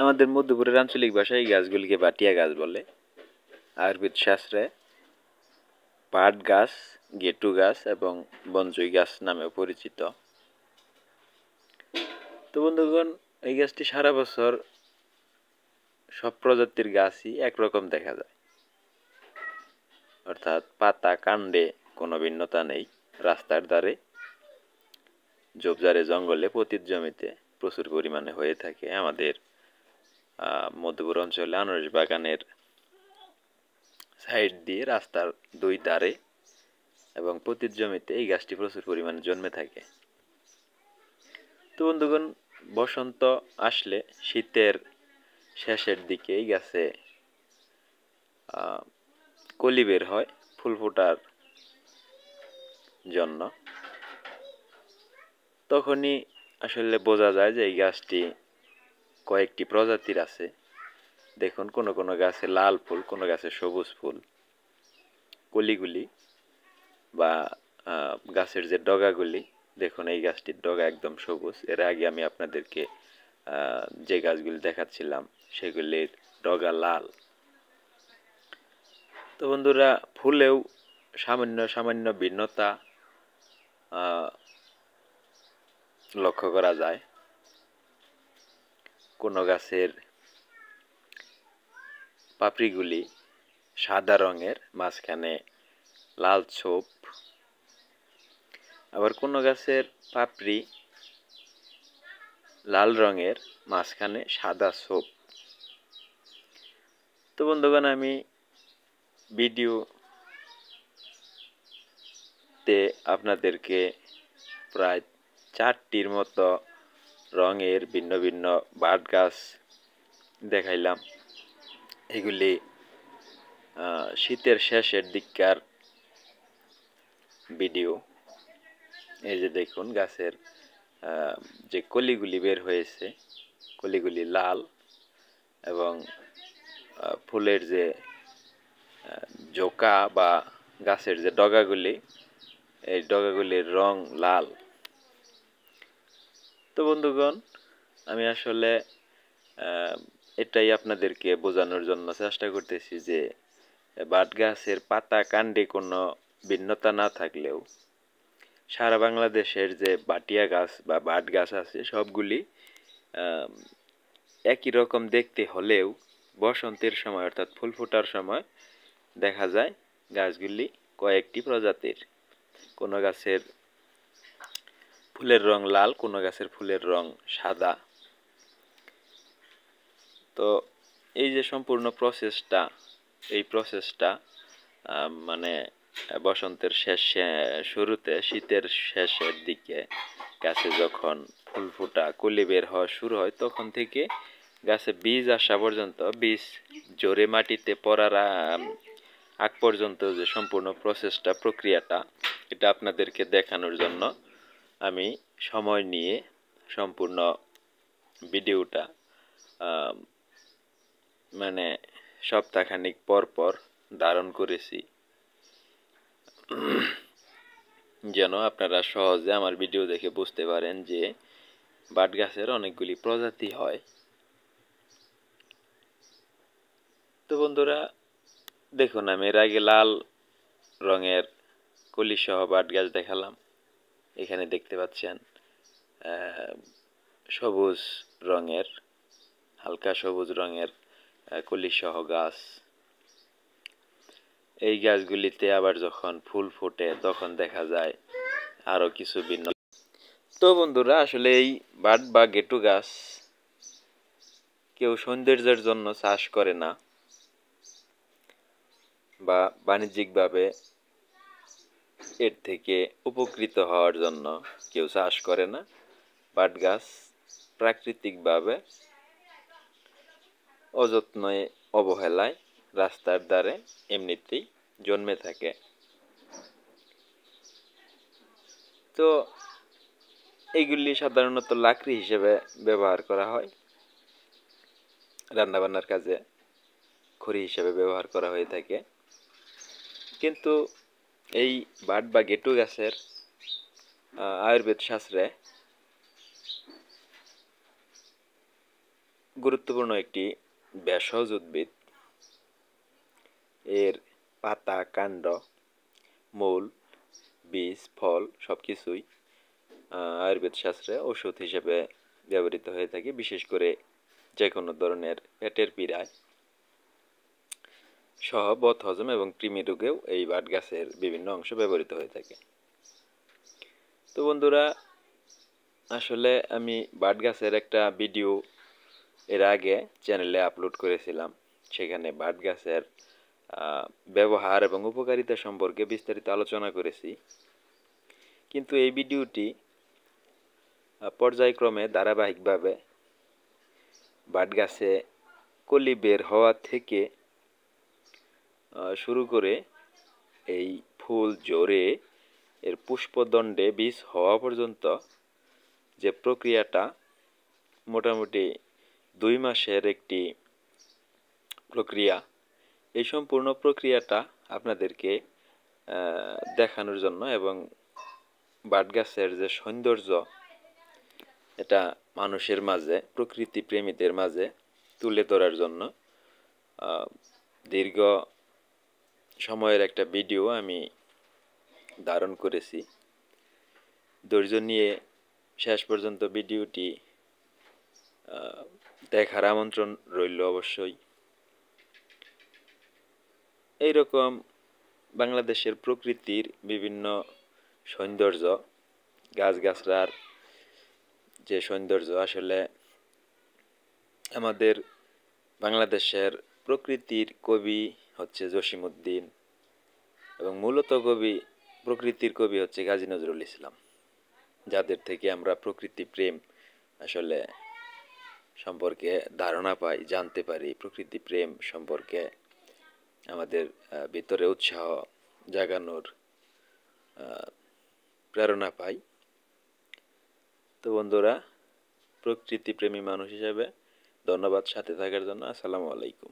আমাদের মধ্যপুরের আঞ্চলিক ভাষায় এই গাছগুলিকে বাটিয়া গাছ বলে। আয়ুর্বেদ শাস্ত্রে পাট গাছ, গেটু গাছ এবং বনজুই গাছ নামে পরিচিত। তো বন্ধুগণ, এই গাছটি সারা বছর সব প্রজাতির গাছই একরকম দেখা যায়, অর্থাৎ পাতা কাণ্ডে কোনো ভিন্নতা নেই। রাস্তার ধারে, ঝোপঝাড়ে, জঙ্গলে, পতিত জমিতে প্রচুর পরিমাণে হয়ে থাকে। আমাদের মধ্যপুর অঞ্চলে আনারস বাগানের সাইড দিয়ে রাস্তার দুই ধারে এবং পতিত জমিতে এই গাছটি প্রচুর পরিমাণে জন্মে থাকে। তো বন্ধুগণ, বসন্ত আসলে শীতের শেষের দিকে এই গাছে কলি বের হয় ফুল ফোটার জন্য। তখনই আসলে বোঝা যায় যে এই গাছটি কয়েকটি প্রজাতির আছে। দেখুন, কোনো কোনো গাছে লাল ফুল, কোনো গাছে সবুজ ফুল। কলিগুলি বা গাছের যে ডগাগুলি, দেখুন এই গাছটির ডগা একদম সবুজ। এর আগে আমি আপনাদেরকে যে গাছগুলি দেখাচ্ছিলাম সেগুলির ডগা লাল। তো বন্ধুরা, ফুলেও সামান্য সামান্য ভিন্নতা লক্ষ্য করা যায়। কোনো গাছের পাপড়িগুলি সাদা রঙের, মাঝখানে লাল ছোপ, আবার কোনো গাছের পাপড়ি লাল রঙের, মাঝখানে সাদা ছোপ। তো বন্ধুগণ, আমি ভিডিওতে আপনাদেরকে প্রায় 4টির মতো রঙের ভিন্ন ভিন্ন বাট গাছ দেখাইলাম। এগুলি শীতের শেষের দিককার ভিডিও। এই যে দেখুন, গাছের যে কলিগুলি বের হয়েছে, কলিগুলি লাল এবং ফুলের যে জোকা বা গাছের যে ডগাগুলি, এই ডগাগুলির রং লাল। তো বন্ধুগণ, আমি আসলে এটাই আপনাদেরকে বোঝানোর জন্য চেষ্টা করতেছি যে বাট গাছের পাতা কাণ্ডে কোনো ভিন্নতা না থাকলেও সারা বাংলাদেশের যে বাটিয়া গাছ বা বাট গাছ আছে সবগুলি একই রকম দেখতে হলেও বসন্তের সময় অর্থাৎ ফুল ফোটার সময় দেখা যায় গাছগুলি কয়েকটি প্রজাতির। কোনো গাছের ফুলের রং লাল, কোনো গাছের ফুলের রং সাদা। তো এই যে সম্পূর্ণ প্রসেসটা, এই প্রসেসটা মানে বসন্তের শুরুতে, শীতের শেষের দিকে গাছে যখন ফুল ফোটা, কলি বের হওয়া শুরু হয়, তখন থেকে গাছে বীজ আসা পর্যন্ত, বীজ জোরে মাটিতে পড়ার আগ পর্যন্ত যে সম্পূর্ণ প্রসেসটা, প্রক্রিয়াটা, এটা আপনাদেরকে দেখানোর জন্য আমি সময় নিয়ে সম্পূর্ণ ভিডিওটা মানে সপ্তাহখানিক পর পর ধারণ করেছি, যেন আপনারা সহজে আমার ভিডিও দেখে বুঝতে পারেন যে বাট গাছের অনেকগুলি প্রজাতি হয়। তো বন্ধুরা, দেখুন, আমি এর আগে লাল রঙের কলি সহ বাট গাছ দেখালাম। এখানে দেখতে পাচ্ছেন সবুজ রঙের, হালকা সবুজ রঙের কলি সহ গাছ। এই গাছগুলিতে আবার যখন ফুল ফোটে তখন দেখা যায় আরো কিছু ভিন্ন। তো বন্ধুরা, আসলে এই বাট বা গেটু গাছ কেউ সৌন্দর্যের জন্য চাষ করে না বা বাণিজ্যিকভাবে এর থেকে উপকৃত হওয়ার জন্য কেউ চাষ করে না। বাট গাছ প্রাকৃতিকভাবে অযত্নে, অবহেলায় রাস্তার ধারে এমনিতেই জন্মে থাকে। তো এইগুলি সাধারণত লাকড়ি হিসেবে ব্যবহার করা হয়, রান্নাবান্নার কাজে খড়ি হিসেবে ব্যবহার করা হয়ে থাকে। কিন্তু এই বাট বা গেটু গাছের আয়ুর্বেদ শাস্ত্রে গুরুত্বপূর্ণ একটি ভেষজ উদ্ভিদ। এর পাতা, কাণ্ড, মূল, বীজ, ফল সবকিছুই আয়ুর্বেদ শাস্ত্রে ওষুধ হিসেবে ব্যবহৃত হয়ে থাকে। বিশেষ করে যে কোনো ধরনের পেটের পীড়ায় সহ বদহজম এবং কৃমি রোগেও এই বট গাছের বিভিন্ন অংশ ব্যবহৃত হয়ে থাকে। তো বন্ধুরা, আসলে আমি বট গাছের একটা ভিডিও এর আগে চ্যানেলে আপলোড করেছিলাম। সেখানে বট গাছের ব্যবহার এবং উপকারিতা সম্পর্কে বিস্তারিত আলোচনা করেছি। কিন্তু এই ভিডিওটি পর্যায়ক্রমে ধারাবাহিকভাবে বট গাছে কলি বের হওয়া থেকে শুরু করে এই ফুল ঝরে এর পুষ্পদণ্ডে বীজ হওয়া পর্যন্ত যে প্রক্রিয়াটা, মোটামুটি 2 মাসের একটি প্রক্রিয়া। এই সম্পূর্ণ প্রক্রিয়াটা আপনাদেরকে দেখানোর জন্য এবং বট গাছের যে সৌন্দর্য, এটা মানুষের মাঝে, প্রকৃতি প্রেমীদের মাঝে তুলে ধরার জন্য দীর্ঘ সময়ের একটা ভিডিও আমি ধারণ করেছি। ধৈর্য নিয়ে শেষ পর্যন্ত ভিডিওটি দেখার আমন্ত্রণ রইল অবশ্যই। এইরকম বাংলাদেশের প্রকৃতির বিভিন্ন সৌন্দর্য, গাছগাছড়ার যে সৌন্দর্য, আসলে আমাদের বাংলাদেশের প্রকৃতির কবি হচ্ছে জসিমউদ্দিন এবং মূলত প্রকৃতির কবি হচ্ছে কাজী নজরুল ইসলাম, যাদের থেকে আমরা প্রকৃতি প্রেম আসলে সম্পর্কে ধারণা পাই, জানতে পারি। প্রকৃতি প্রেম সম্পর্কে আমাদের ভিতরে উৎসাহ জাগানোর প্রেরণা পাই। তো বন্ধুরা, প্রকৃতি প্রেমী মানুষ হিসেবে ধন্যবাদ সাথে থাকার জন্য। আসসালামু আলাইকুম।